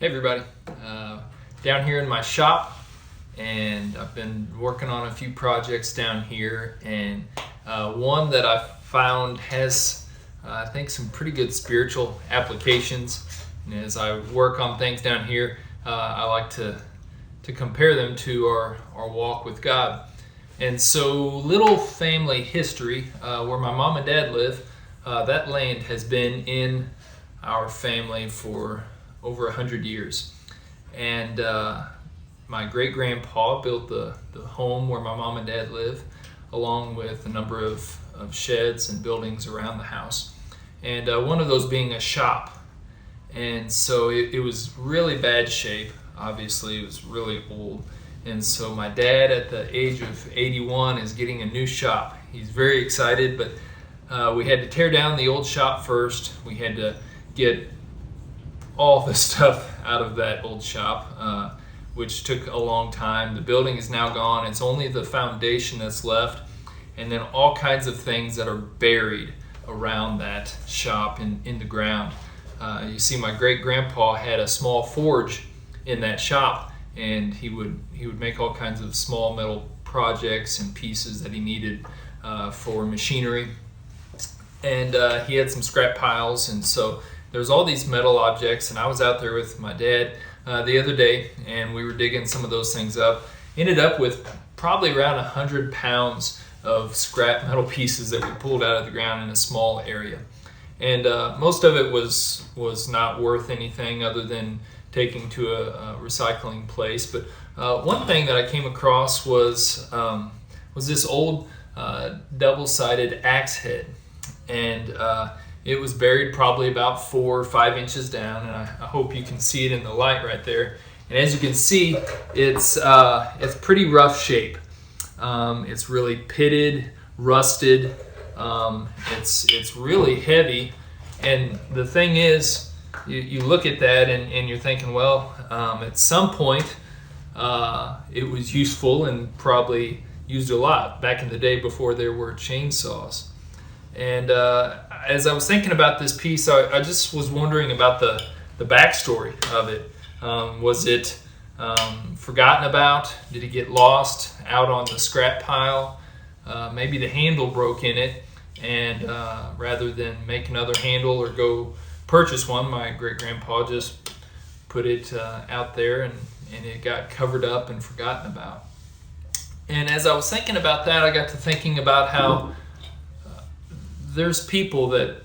Hey everybody, down here in my shop, and I've been working on a few projects down here, and one that I found has I think some pretty good spiritual applications. And as I work on things down here, I like to compare them to our walk with God. And so, little family history, where my mom and dad live, that land has been in our family for over 100 years. And my great-grandpa built the home where my mom and dad live, along with a number of sheds and buildings around the house. And one of those being a shop. And so it was really bad shape. Obviously, it was really old. And so my dad, at the age of 81, is getting a new shop. He's very excited, but we had to tear down the old shop first. We had to get all the stuff out of that old shop, which took a long time. The building is now gone. It's only the foundation that's left, and then all kinds of things that are buried around that shop in the ground. You see, my great-grandpa had a small forge in that shop, and he would make all kinds of small metal projects and pieces that he needed for machinery. And he had some scrap piles, and so there's all these metal objects, and I was out there with my dad the other day, and we were digging some of those things up. Ended up with probably around 100 pounds of scrap metal pieces that we pulled out of the ground in a small area. And most of it was not worth anything other than taking to a recycling place. But one thing that I came across was this old double-sided axe head. And it was buried probably about 4 or 5 inches down, and I hope you can see it in the light right there. And as you can see, it's pretty rough shape. It's really pitted, rusted. It's really heavy. And the thing is, you look at that and you're thinking, well, at some point it was useful and probably used a lot back in the day before there were chainsaws. And as I was thinking about this piece, I just was wondering about the backstory of it. Was it forgotten about? Did it get lost out on the scrap pile? Maybe the handle broke in it, and rather than make another handle or go purchase one, my great-grandpa just put it out there, and it got covered up and forgotten about. And as I was thinking about that, I got to thinking about how there's people that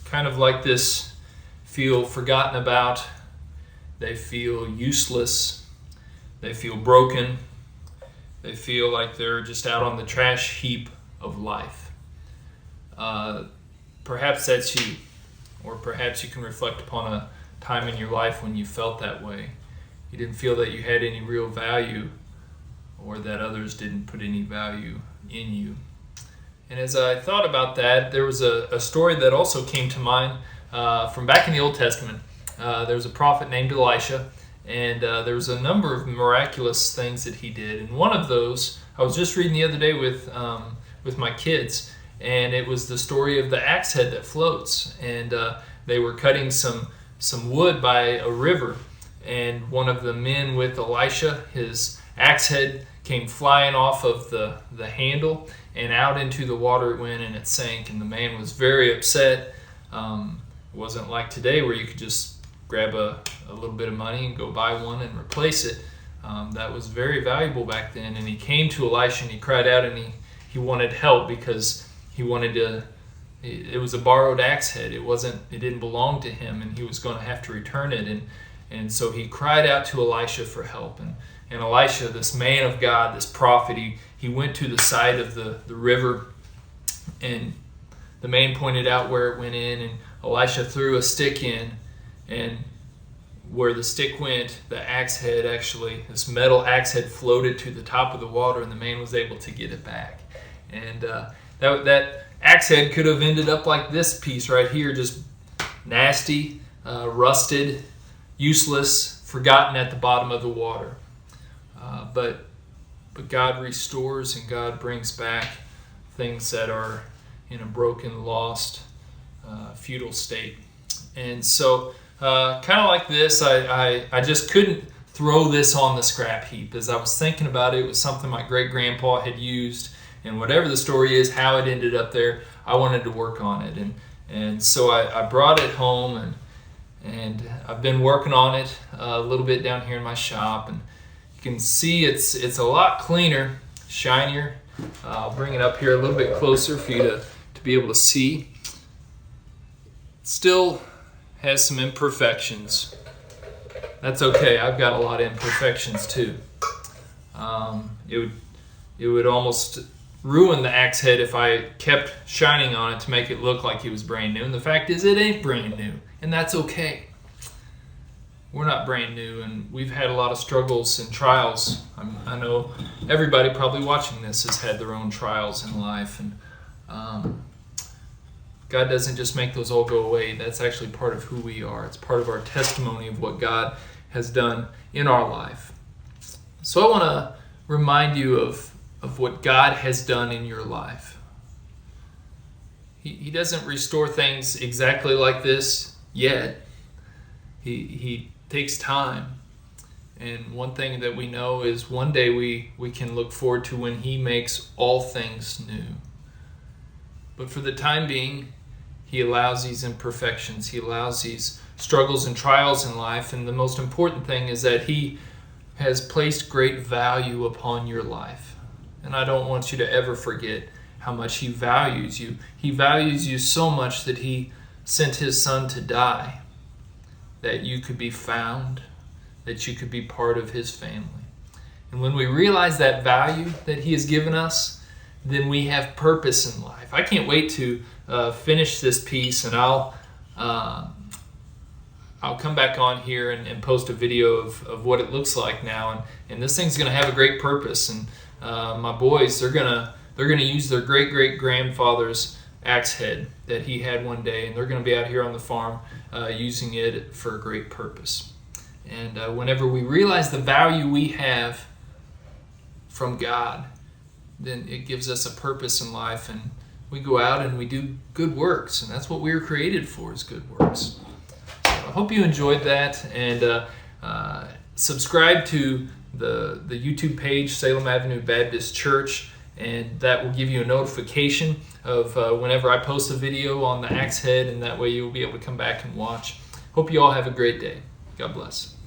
kind of like this feel forgotten about. They feel useless. They feel broken. They feel like they're just out on the trash heap of life. Perhaps that's you, or perhaps you can reflect upon a time in your life when you felt that way. You didn't feel that you had any real value, or that others didn't put any value in you. And as I thought about that, there was a story that also came to mind from back in the Old Testament. There was a prophet named Elisha, and there was a number of miraculous things that he did. And one of those, I was just reading the other day with my kids, and it was the story of the axe head that floats. And they were cutting some wood by a river, and one of the men with Elisha, his axe head came flying off of the handle, and out into the water it went, and it sank, and the man was very upset. It wasn't like today where you could just grab a little bit of money and go buy one and replace it. That was very valuable back then. And he came to Elisha and he cried out, and he wanted help because he wanted to. It was a borrowed axe head. It didn't belong to him, and he was going to have to return it. And so he cried out to Elisha for help. And Elisha, this man of God, this prophet, he went to the side of the river, and the man pointed out where it went in, and Elisha threw a stick in, and where the stick went, the axe head this metal axe head floated to the top of the water, and the man was able to get it back. And that axe head could have ended up like this piece right here, just nasty, rusted, useless, forgotten at the bottom of the water. But God restores, and God brings back things that are in a broken, lost, futile state. And so kind of like this. I just couldn't throw this on the scrap heap. As I was thinking about it, it was something my great-grandpa had used, and whatever the story is, how it ended up there, I wanted to work on it. And so I brought it home, and I've been working on it a little bit down here in my shop, and you can see it's a lot cleaner, shinier. I'll bring it up here a little bit closer for you to be able to see. Still has some imperfections. That's okay. I've got a lot of imperfections too. It would almost ruin the axe head if I kept shining on it to make it look like it was brand new. And the fact is, it ain't brand new, and that's okay. We're not brand new, and we've had a lot of struggles and trials. I know everybody probably watching this has had their own trials in life, and God doesn't just make those all go away. That's actually part of who we are. It's part of our testimony of what God has done in our life. So I want to remind you of what God has done in your life. He doesn't restore things exactly like this yet. He takes time. And one thing that we know is one day we can look forward to when He makes all things new. But for the time being, He allows these imperfections. He allows these struggles and trials in life. And the most important thing is that He has placed great value upon your life. And I don't want you to ever forget how much He values you. He values you so much that He sent His Son to die, that you could be found, that you could be part of His family. And when we realize that value that He has given us, then we have purpose in life. I can't wait to finish this piece, and I'll come back on here and post a video of what it looks like now. And this thing's going to have a great purpose. And my boys, they're gonna use their great-great-grandfather's axe head that he had one day, and they're going to be out here on the farm using it for a great purpose. And whenever we realize the value we have from God, then it gives us a purpose in life, and we go out and we do good works, and that's what we were created for, is good works. So I hope you enjoyed that, and subscribe to the YouTube page, Salem Avenue Baptist Church, and that will give you a notification of whenever I post a video on the axe head, and that way you'll be able to come back and watch. Hope you all have a great day. God bless.